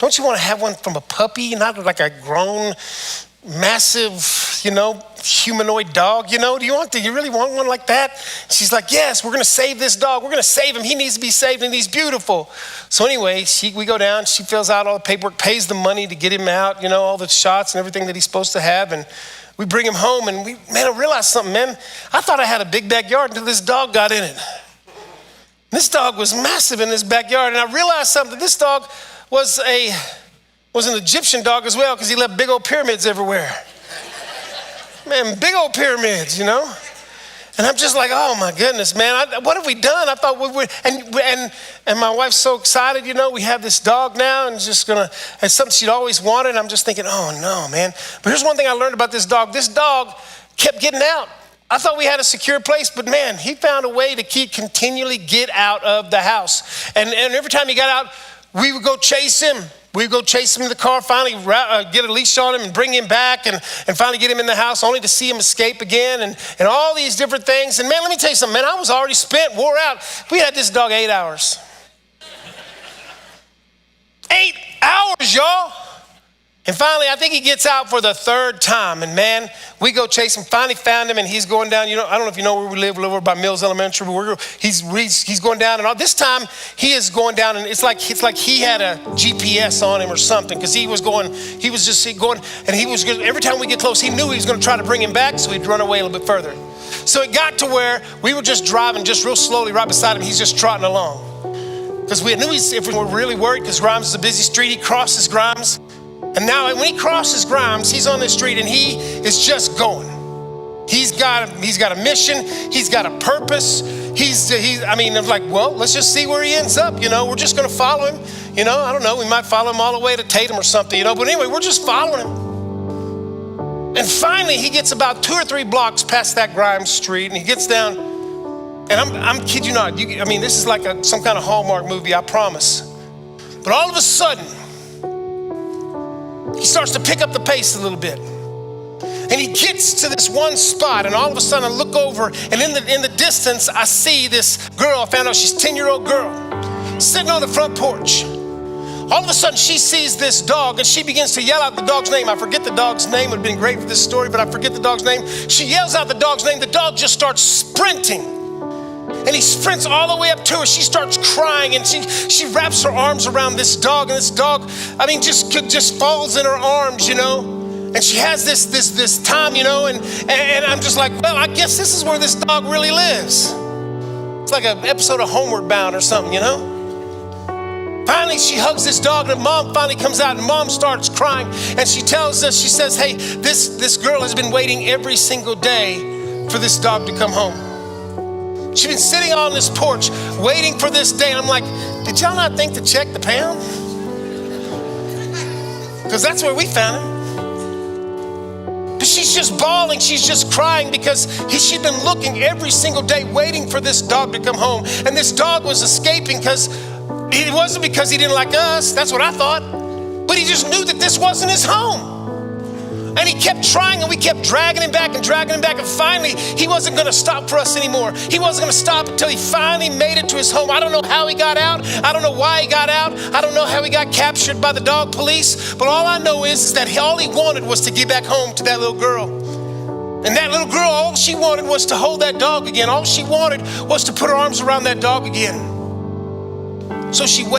Don't you want to have one from a puppy, not like a grown, massive, humanoid dog? Do you really want one like that? She's like, yes, we're going to save this dog. We're going to save him. He needs to be saved and he's beautiful. So anyway, we go down, she fills out all the paperwork, pays the money to get him out, all the shots and everything that he's supposed to have. And we bring him home and I realized something, man. I thought I had a big backyard until this dog got in it. This dog was massive in this backyard. And I realized something. This dog was an Egyptian dog as well, because he left big old pyramids everywhere. Man, big old pyramids, And I'm just like, oh my goodness, man, what have we done? I thought we would, and my wife's so excited, we have this dog now, and it's something she'd always wanted. And I'm just thinking, oh no, man. But here's one thing I learned about this dog. This dog kept getting out. I thought we had a secure place, but man, he found a way to continually get out of the house. And every time he got out, we would go chase him. We'd go chase him in the car, finally get a leash on him and bring him back and finally get him in the house, only to see him escape again and all these different things. And man, let me tell you something, man, I was already spent, wore out. We had this dog 8 hours. 8 hours, y'all. And finally, I think he gets out for the 3rd time. And man, we go chase him, finally found him, and he's going down. I don't know if you know where we live over by Mills Elementary, but he's going down. And all this time, he is going down, and it's like he had a GPS on him or something, because he was going, and every time we get close, he knew he was going to try to bring him back, so he'd run away a little bit further. So it got to where we were just driving just real slowly right beside him. He's just trotting along. Because we knew if we were really worried, because Grimes is a busy street, he crosses Grimes. And now when he crosses Grimes, he's on the street and he is just going. He's got a mission. He's got a purpose. I'm like, well, let's just see where he ends up. We're just going to follow him. I don't know. We might follow him all the way to Tatum or something, But anyway, we're just following him. And finally, he gets about 2 or 3 blocks past that Grimes street, and he gets down. And I'm kid you not. This is like some kind of Hallmark movie, I promise. But all of a sudden, he starts to pick up the pace a little bit. And he gets to this one spot, and all of a sudden I look over, and in the distance, I see this girl. I found out she's a 10-year-old girl sitting on the front porch. All of a sudden, she sees this dog, and she begins to yell out the dog's name. I forget the dog's name. It would have been great for this story, but I forget the dog's name. She yells out the dog's name. The dog just starts sprinting. And he sprints all the way up to her. She starts crying, and she wraps her arms around this dog, and this dog, just falls in her arms, And she has this time, and I'm just like, well, I guess this is where this dog really lives. It's like an episode of Homeward Bound or something, Finally, she hugs this dog, and mom finally comes out, and mom starts crying, and she tells us, she says, hey, this girl has been waiting every single day for this dog to come home. She's been sitting on this porch waiting for this day. And I'm like, did y'all not think to check the pound? Because that's where we found him. But she's just bawling. She's just crying because she'd been looking every single day waiting for this dog to come home. And this dog was escaping because it wasn't because he didn't like us. That's what I thought. But he just knew that this wasn't his home. And he kept trying, and we kept dragging him back. And finally, he wasn't going to stop for us anymore. He wasn't going to stop until he finally made it to his home. I don't know how he got out. I don't know why he got out. I don't know how he got captured by the dog police. But all I know is that all he wanted was to get back home to that little girl. And that little girl, all she wanted was to hold that dog again. All she wanted was to put her arms around that dog again. So she waited.